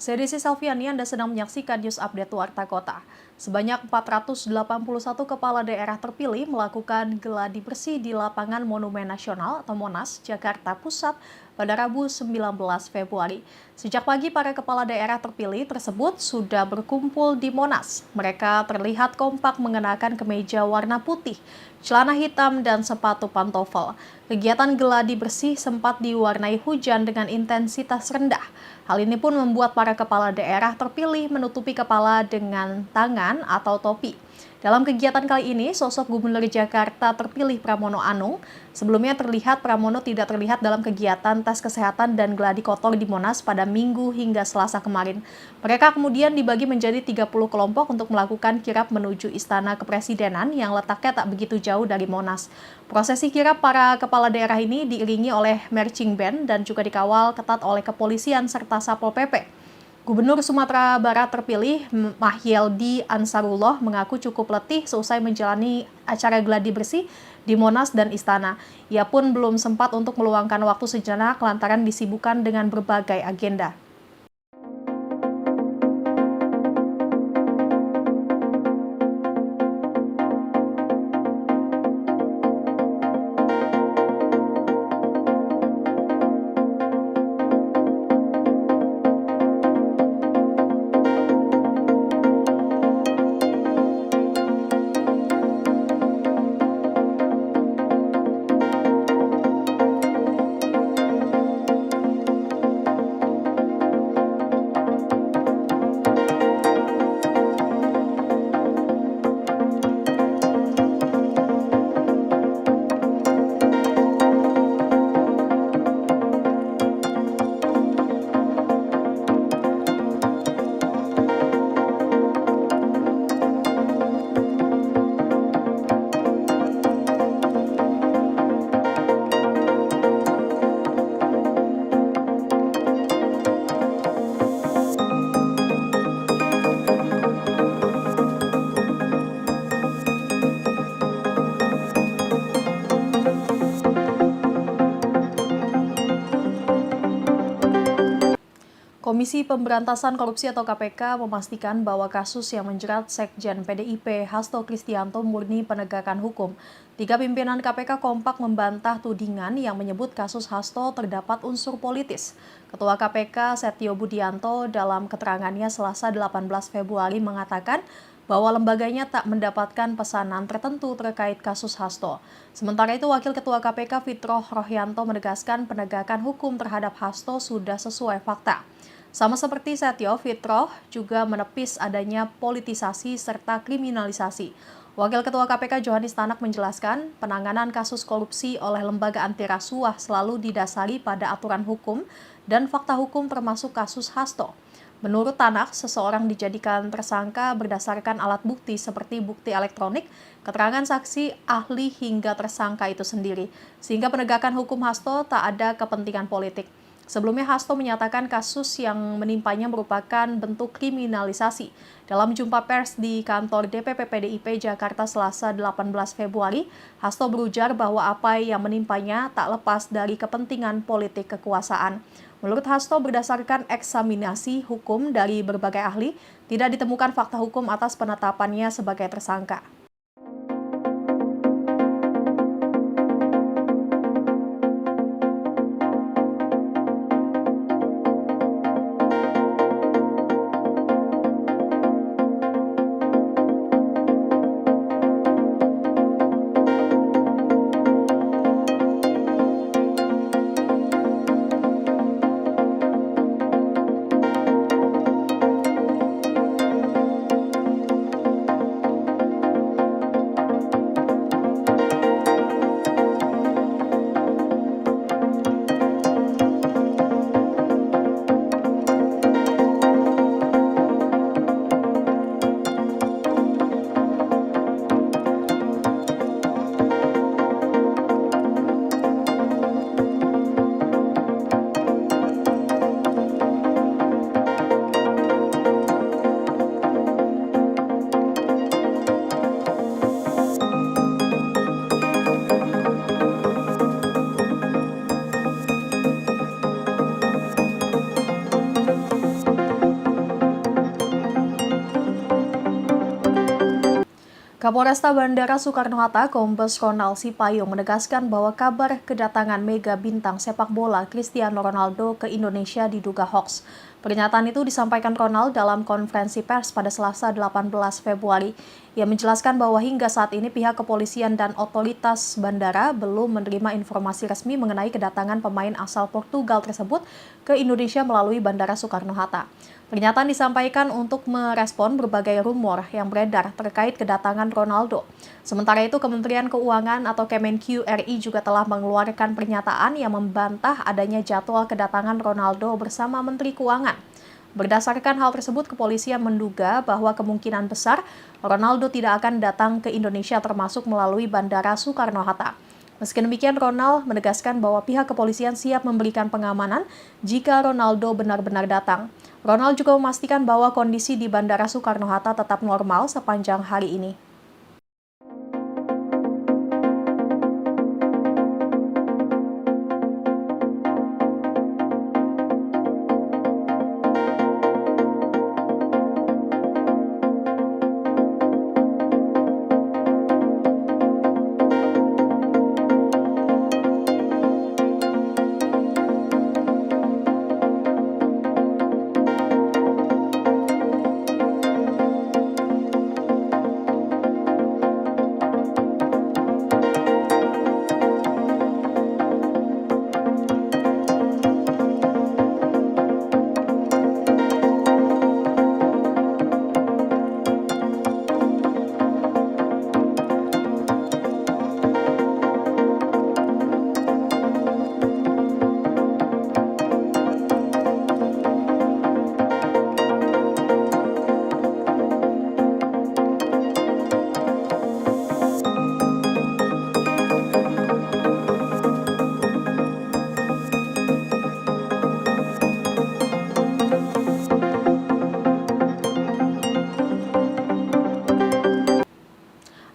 Saya Desi Salviani, Anda sedang menyaksikan News Update Warta Kota. Sebanyak 481 kepala daerah terpilih melakukan geladi bersih di lapangan Monumen Nasional atau Monas, Jakarta Pusat pada Rabu 19 Februari. Sejak pagi, para kepala daerah terpilih tersebut sudah berkumpul di Monas. Mereka terlihat kompak mengenakan kemeja warna putih, celana hitam, dan sepatu pantofel. Kegiatan geladi bersih sempat diwarnai hujan dengan intensitas rendah. Hal ini pun membuat para kepala daerah terpilih menutupi kepala dengan tangan atau topi. Dalam kegiatan kali ini, sosok Gubernur Jakarta terpilih Pramono Anung. Sebelumnya terlihat Pramono tidak terlihat dalam kegiatan tes kesehatan dan gladi kotor di Monas pada Minggu hingga Selasa kemarin. Mereka kemudian dibagi menjadi 30 kelompok untuk melakukan kirap menuju Istana Kepresidenan yang letaknya tak begitu jauh dari Monas. Prosesi kirap para kepala daerah ini diiringi oleh marching band dan juga dikawal ketat oleh kepolisian serta Satpol PP. Gubernur Sumatera Barat terpilih Mahyeldi Ansarullah mengaku cukup letih seusai menjalani acara gladi bersih di Monas dan Istana. Ia pun belum sempat untuk meluangkan waktu sejenak lantaran disibukkan dengan berbagai agenda. Komisi Pemberantasan Korupsi atau KPK memastikan bahwa kasus yang menjerat Sekjen PDIP Hasto Kristianto murni penegakan hukum. 3 pimpinan KPK kompak membantah tudingan yang menyebut kasus Hasto terdapat unsur politis. Ketua KPK Setio Budianto dalam keterangannya Selasa 18 Februari mengatakan bahwa lembaganya tak mendapatkan pesanan tertentu terkait kasus Hasto. Sementara itu, Wakil Ketua KPK Fitroh Rohyanto menegaskan penegakan hukum terhadap Hasto sudah sesuai fakta. Sama seperti Setio, Fitroh juga menepis adanya politisasi serta kriminalisasi. Wakil Ketua KPK Johanis Tanak menjelaskan, penanganan kasus korupsi oleh lembaga anti rasuah selalu didasari pada aturan hukum dan fakta hukum termasuk kasus Hasto. Menurut Tanak, seseorang dijadikan tersangka berdasarkan alat bukti seperti bukti elektronik, keterangan saksi, ahli, hingga tersangka itu sendiri. Sehingga penegakan hukum Hasto tak ada kepentingan politik. Sebelumnya Hasto menyatakan kasus yang menimpanya merupakan bentuk kriminalisasi. Dalam jumpa pers di kantor DPP PDIP Jakarta Selasa 18 Februari, Hasto berujar bahwa apa yang menimpanya tak lepas dari kepentingan politik kekuasaan. Menurut Hasto, berdasarkan eksaminasi hukum dari berbagai ahli, tidak ditemukan fakta hukum atas penetapannya sebagai tersangka. Kapolresta Bandara Soekarno-Hatta, Kombes Ronald Sipayung menegaskan bahwa kabar kedatangan mega bintang sepak bola Cristiano Ronaldo ke Indonesia diduga hoax. Pernyataan itu disampaikan Ronald dalam konferensi pers pada Selasa 18 Februari. Ia menjelaskan bahwa hingga saat ini pihak kepolisian dan otoritas bandara belum menerima informasi resmi mengenai kedatangan pemain asal Portugal tersebut ke Indonesia melalui Bandara Soekarno-Hatta. Pernyataan disampaikan untuk merespon berbagai rumor yang beredar terkait kedatangan Ronaldo. Sementara itu, Kementerian Keuangan atau Kemenq RI juga telah mengeluarkan pernyataan yang membantah adanya jadwal kedatangan Ronaldo bersama Menteri Keuangan. Berdasarkan hal tersebut, kepolisian menduga bahwa kemungkinan besar Ronaldo tidak akan datang ke Indonesia termasuk melalui Bandara Soekarno-Hatta. Meski demikian, Ronald menegaskan bahwa pihak kepolisian siap memberikan pengamanan jika Ronaldo benar-benar datang. Ronald juga memastikan bahwa kondisi di Bandara Soekarno-Hatta tetap normal sepanjang hari ini.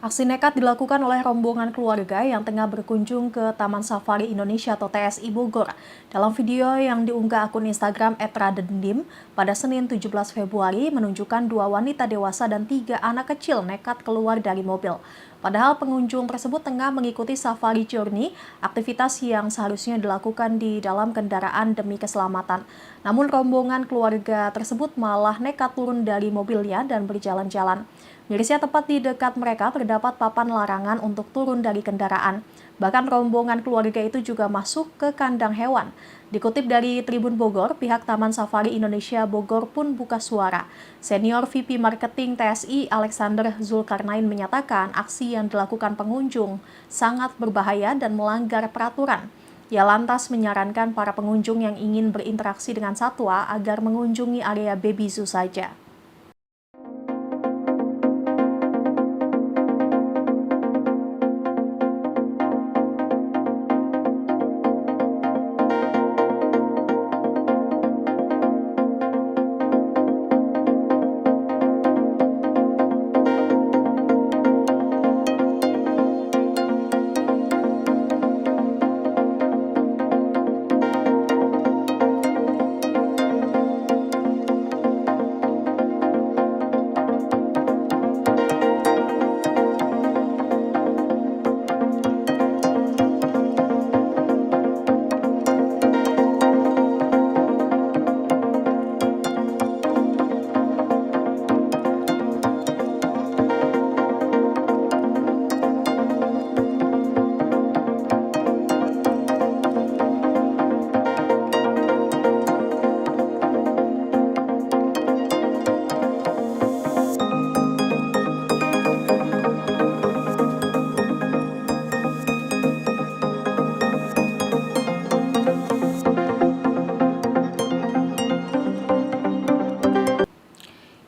Aksi nekat dilakukan oleh rombongan keluarga yang tengah berkunjung ke Taman Safari Indonesia atau TSI Bogor. Dalam video yang diunggah akun Instagram @radendim pada Senin 17 Februari menunjukkan 2 wanita dewasa dan 3 anak kecil nekat keluar dari mobil. Padahal pengunjung tersebut tengah mengikuti safari journey, aktivitas yang seharusnya dilakukan di dalam kendaraan demi keselamatan. Namun rombongan keluarga tersebut malah nekat turun dari mobilnya dan berjalan-jalan. Mirisnya tepat di dekat mereka terdapat papan larangan untuk turun dari kendaraan. Bahkan rombongan keluarga itu juga masuk ke kandang hewan. Dikutip dari Tribun Bogor, pihak Taman Safari Indonesia Bogor pun buka suara. Senior VP Marketing TSI Alexander Zulkarnain menyatakan aksi yang dilakukan pengunjung sangat berbahaya dan melanggar peraturan. Ia lantas menyarankan para pengunjung yang ingin berinteraksi dengan satwa agar mengunjungi area baby zoo saja.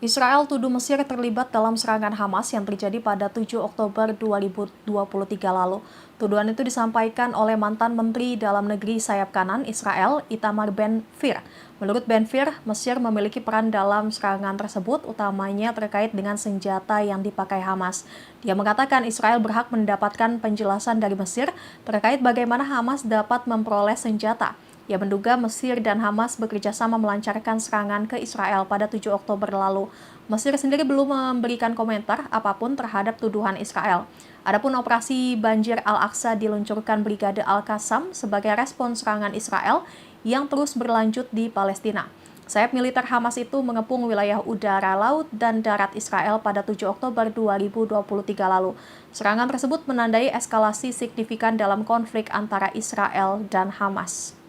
Israel tuduh Mesir terlibat dalam serangan Hamas yang terjadi pada 7 Oktober 2023 lalu. Tuduhan itu disampaikan oleh mantan Menteri Dalam Negeri sayap kanan Israel, Itamar Ben-Gvir. Menurut Ben-Gvir, Mesir memiliki peran dalam serangan tersebut, utamanya terkait dengan senjata yang dipakai Hamas. Dia mengatakan Israel berhak mendapatkan penjelasan dari Mesir terkait bagaimana Hamas dapat memperoleh senjata. Ia menduga Mesir dan Hamas bekerjasama melancarkan serangan ke Israel pada 7 Oktober lalu. Mesir sendiri belum memberikan komentar apapun terhadap tuduhan Israel. Adapun operasi Banjir Al-Aqsa diluncurkan Brigade Al-Qassam sebagai respon serangan Israel yang terus berlanjut di Palestina. Sayap militer Hamas itu mengepung wilayah udara, laut, dan darat Israel pada 7 Oktober 2023 lalu. Serangan tersebut menandai eskalasi signifikan dalam konflik antara Israel dan Hamas.